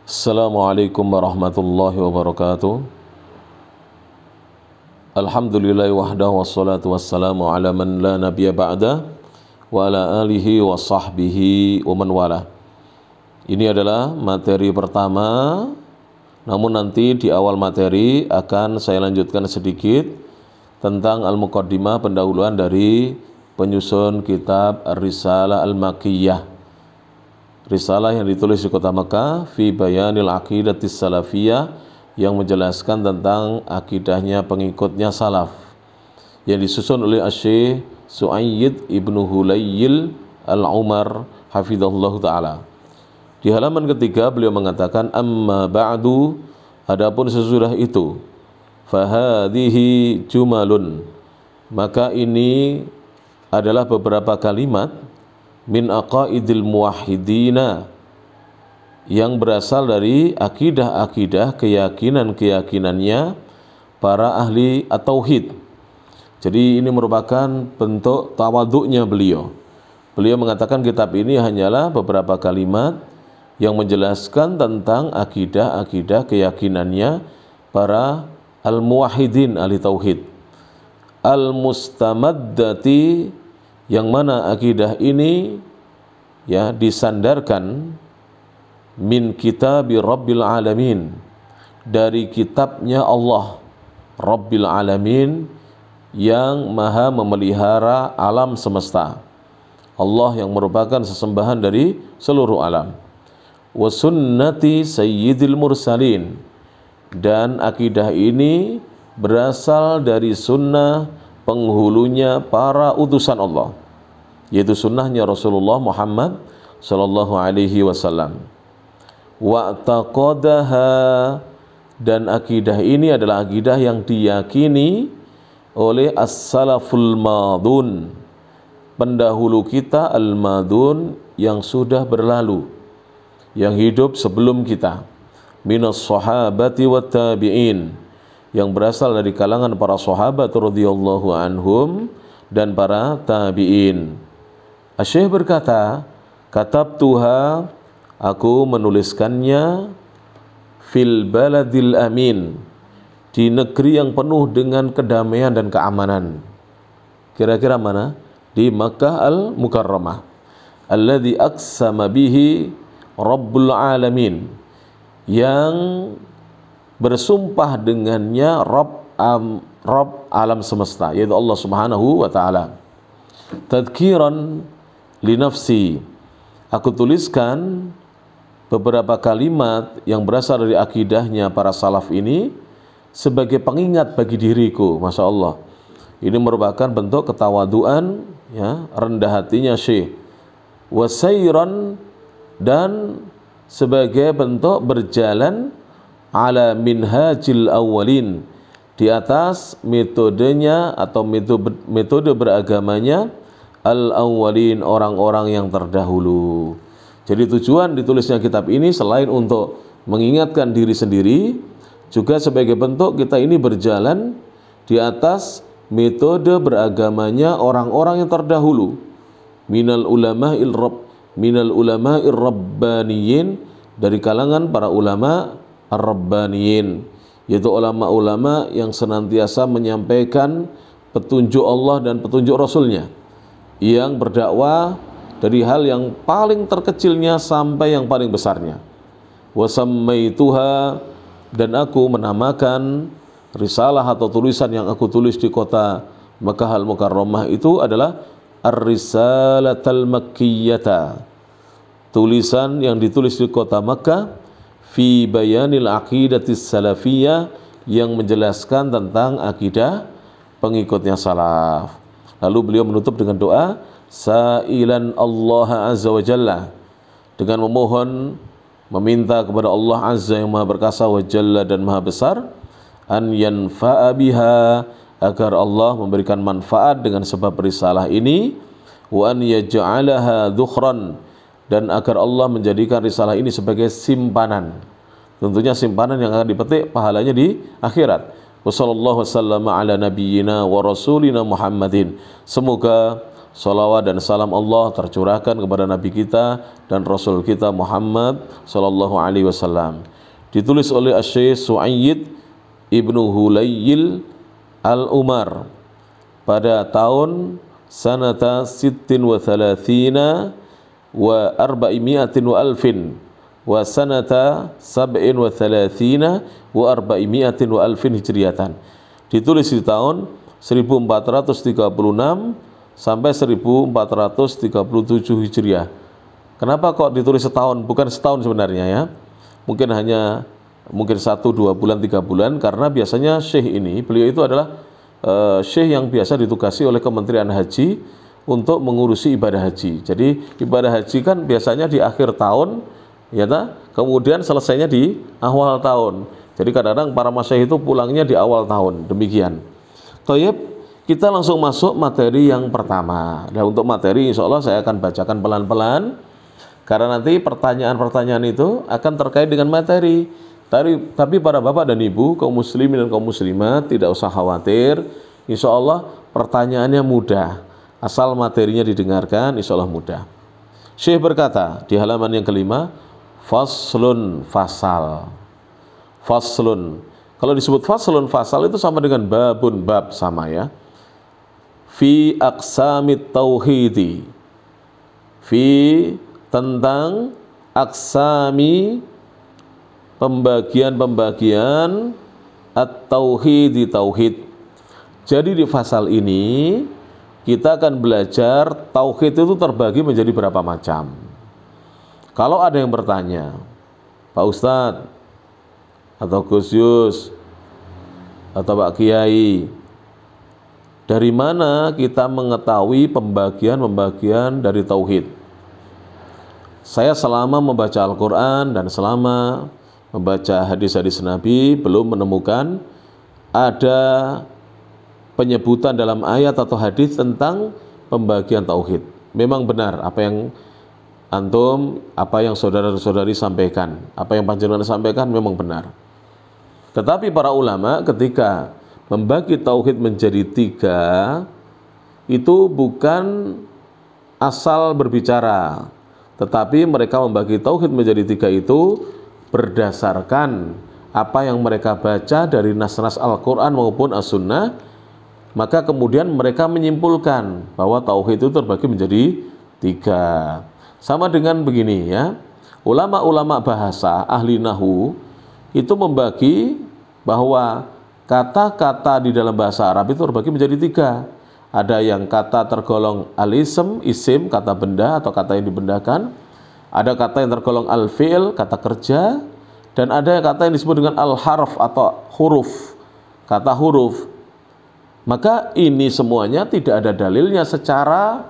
Assalamualaikum warahmatullahi wabarakatuh. Alhamdulillahi wahdahu wassalatu wassalamu ala man la nabiyya ba'da wa ala alihi wa sahbihi wa man wala. Ini adalah materi pertama, namun nanti di awal materi akan saya lanjutkan sedikit tentang al-muqaddimah, pendahuluan dari penyusun kitab Ar-Risalah Al-Makkiyah, risalah yang ditulis di kota Mekah, fi bayanil aqidatis salafiyah, yang menjelaskan tentang akidahnya pengikutnya salaf, yang disusun oleh Asy-Syaikh Su'ayyid Ibnu Hulayyil Al-Umar hafizahullah ta'ala. Di halaman ketiga beliau mengatakan, amma ba'du, adapun sesudah itu, fahadhihi jumalun, maka ini adalah beberapa kalimat min aqaidil muwahhidina, yang berasal dari akidah-akidah, keyakinan-keyakinannya para ahli at-tauhid. Jadi ini merupakan bentuk tawadhu'nya beliau. Beliau mengatakan kitab ini hanyalah beberapa kalimat yang menjelaskan tentang akidah-akidah keyakinannya para al-muwahhidin, ahli tauhid, al-mustamaddati, yang mana akidah ini ya disandarkan min kitabi Rabbil Alamin, dari kitabnya Allah Rabbil Alamin, yang maha memelihara alam semesta, Allah yang merupakan sesembahan dari seluruh alam, wa sunnati sayyidil mursalin, dan akidah ini berasal dari sunnah penghulunya para utusan Allah, yaitu sunnahnya Rasulullah Muhammad sallallahu alaihi wasallam. Wa taqadaha, dan akidah ini adalah akidah yang diyakini oleh as-salaful madun, pendahulu kita al-madun, yang sudah berlalu, yang hidup sebelum kita, minas sahabati wat tabi'in, yang berasal dari kalangan para sahabat radhiyallahu anhum dan para tabi'in. Asy-Syaikh berkata, katabtuha, aku menuliskannya, fil baladil amin, di negeri yang penuh dengan kedamaian dan keamanan. Kira-kira mana? Di Makkah al-Mukarramah, alladzi aqsama bihi Rabbul Alamin, yang bersumpah dengannya Rabb alam semesta, yaitu Allah Subhanahu wa ta'ala. Tadhkiran li nafsi, aku tuliskan beberapa kalimat yang berasal dari akidahnya para salaf ini sebagai pengingat bagi diriku. Masya Allah, ini merupakan bentuk ketawaduan, ya, rendah hatinya Syekh. Wasairan, dan sebagai bentuk berjalan ala minhajil awwalin, di atas metodenya atau metode beragamanya al-awwalin, orang-orang yang terdahulu. Jadi tujuan ditulisnya kitab ini selain untuk mengingatkan diri sendiri, juga sebagai bentuk kita ini berjalan di atas metode beragamanya orang-orang yang terdahulu, minal ulama'ir rabbaniyin, dari kalangan para ulama ar-rabbaniyin, yaitu ulama-ulama yang senantiasa menyampaikan petunjuk Allah dan petunjuk Rasulnya, yang berdakwah dari hal yang paling terkecilnya sampai yang paling besarnya. Wa sammaituha, dan aku menamakan risalah atau tulisan yang aku tulis di kota Makkah al-Mukarramah itu adalah Ar-Risalatal Makkiyata, tulisan yang ditulis di kota Makkah, fi bayanil aqidatis salafiyah, yang menjelaskan tentang akidah pengikutnya salaf. Lalu beliau menutup dengan doa, sa'ilan Allah azza wa jalla, dengan memohon, meminta kepada Allah azza yang maha perkasa wa jalla dan maha besar, an yanfa'a biha, agar Allah memberikan manfaat dengan sebab risalah ini, wa an yaj'alaha dhukhran, dan agar Allah menjadikan risalah ini sebagai simpanan, tentunya simpanan yang akan dipetik pahalanya di akhirat. Wassallallahu wasallam ala nabiyyina wa rasulina Muhammadin, semoga salawat dan salam Allah tercurahkan kepada Nabi kita dan Rasul kita Muhammad sallallahu alaihi wasallam. Ditulis oleh Asy-Syaikh Su'ayyid Ibnu Hulayyil Al-Umar pada tahun sanata sittin wa thalathina wa arba'imiatin wa alfin wa sanata sab'in wa thalathina wa arba'imiatin wa alfin hijriyatan. Ditulis di tahun 1436 sampai 1437 Hijriah. Kenapa kok ditulis setahun? Bukan setahun sebenarnya ya. Mungkin 1, 2 bulan, 3 bulan, karena biasanya syekh ini, beliau itu adalah syekh yang biasa ditugasi oleh Kementerian Haji untuk mengurusi ibadah haji. Jadi ibadah haji kan biasanya di akhir tahun, ya ta? Kemudian selesainya di awal tahun. Jadi kadang-kadang para masyayikh itu pulangnya di awal tahun, demikian. Thayyib, kita langsung masuk materi yang pertama. Nah, untuk materi insya Allah saya akan bacakan pelan-pelan, karena nanti pertanyaan-pertanyaan itu akan terkait dengan materi. Tapi para bapak dan ibu, kaum muslimin dan kaum muslimat, tidak usah khawatir. Insya Allah pertanyaannya mudah, asal materinya didengarkan, insya Allah mudah. Syekh berkata di halaman yang kelima, faslun, fasal. Faslun, kalau disebut faslun, fasal itu sama dengan babun, bab, sama ya. Fi aqsamit tauhidi, fi, tentang aqsami, pembagian-pembagian at-tauhidi, tauhid. Jadi di fasal ini kita akan belajar tauhid itu terbagi menjadi berapa macam. Kalau ada yang bertanya, Pak Ustadz atau Gus Yus atau Pak Kiai, dari mana kita mengetahui pembagian-pembagian dari tauhid? Saya selama membaca Al-Quran dan selama membaca hadis-hadis Nabi belum menemukan ada penyebutan dalam ayat atau hadis tentang pembagian tauhid. Memang benar apa yang antum, apa yang saudara-saudari sampaikan, apa yang panjenengan sampaikan memang benar. Tetapi para ulama ketika membagi tauhid menjadi 3 itu bukan asal berbicara, tetapi mereka membagi tauhid menjadi 3 itu berdasarkan apa yang mereka baca dari nas-nas Al-Quran maupun As-Sunnah. Maka kemudian mereka menyimpulkan bahwa tauhid itu terbagi menjadi 3. Sama dengan begini ya, ulama-ulama bahasa, ahli nahwu itu membagi bahwa kata-kata di dalam bahasa Arab itu terbagi menjadi 3. Ada yang kata tergolong al-ism, isim, kata benda atau kata yang dibendakan. Ada kata yang tergolong al-fi'il, kata kerja. Dan ada kata yang disebut dengan al-harf atau huruf, kata huruf. Maka ini semuanya tidak ada dalilnya secara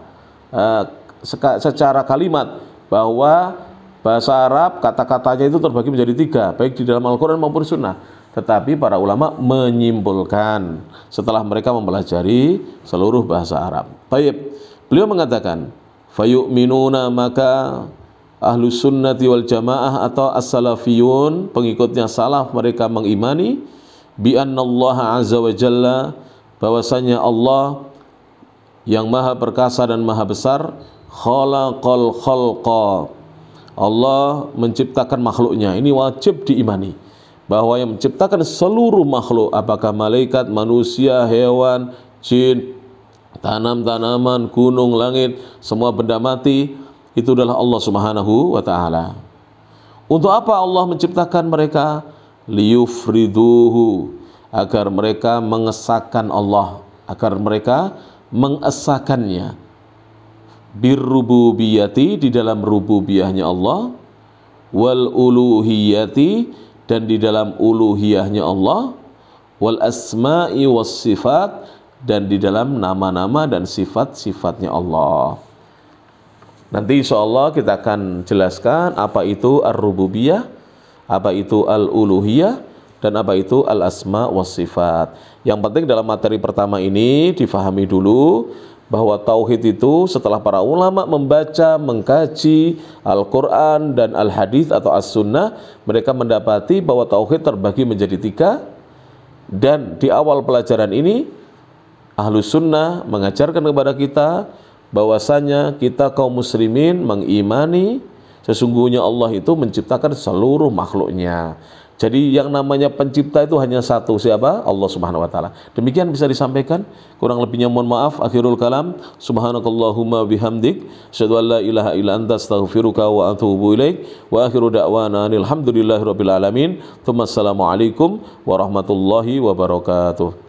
kalimat bahwa bahasa Arab kata-katanya itu terbagi menjadi 3, baik di dalam Al-Quran maupun Sunnah. Tetapi para ulama menyimpulkan setelah mereka mempelajari seluruh bahasa Arab. Baik, beliau mengatakan, fayu'minuna, maka ahlus sunnati wal jamaah atau as-salafiyun, pengikutnya salaf, mereka mengimani bi annallaha azza wa jalla, bahwasanya Allah yang maha perkasa dan maha besar, khalaqal khalqa, Allah menciptakan makhluknya. Ini wajib diimani bahwa yang menciptakan seluruh makhluk, apakah malaikat, manusia, hewan, jin, tanam-tanaman, gunung, langit, semua benda mati, itu adalah Allah Subhanahu wa ta'ala. Untuk apa Allah menciptakan mereka? Liyufriduhu, agar mereka mengesahkan Allah, agar mereka mengesahkannya. Birrububiyati, di dalam rububiyahnya Allah, wal uluhiyati, dan di dalam uluhiyahnya Allah, wal asma'i was sifat, dan di dalam nama-nama dan sifat-sifatnya Allah. Nanti insya Allah kita akan jelaskan apa itu ar-rububiyah, apa itu al-uluhiyah, dan apa itu al-asma was sifat. Yang penting dalam materi pertama ini difahami dulu bahwa tauhid itu setelah para ulama membaca, mengkaji Al-Quran dan Al-Hadis atau As-Sunnah, mereka mendapati bahwa tauhid terbagi menjadi 3. Dan di awal pelajaran ini Ahlus Sunnah mengajarkan kepada kita bahwasanya kita kaum muslimin mengimani sesungguhnya Allah itu menciptakan seluruh makhluknya. Jadi yang namanya pencipta itu hanya satu, siapa? Allah Subhanahu wa taala. Demikian bisa disampaikan. Kurang lebihnya mohon maaf. Akhirul kalam. Subhanakallahumma bihamdik, asyhadu an la ilaha illa anta, astaghfiruka wa atubu ilaik. Wa akhiru da'wana alhamdulillahirabbil alamin. Tsumma assalamu alaikum warahmatullahi wabarakatuh.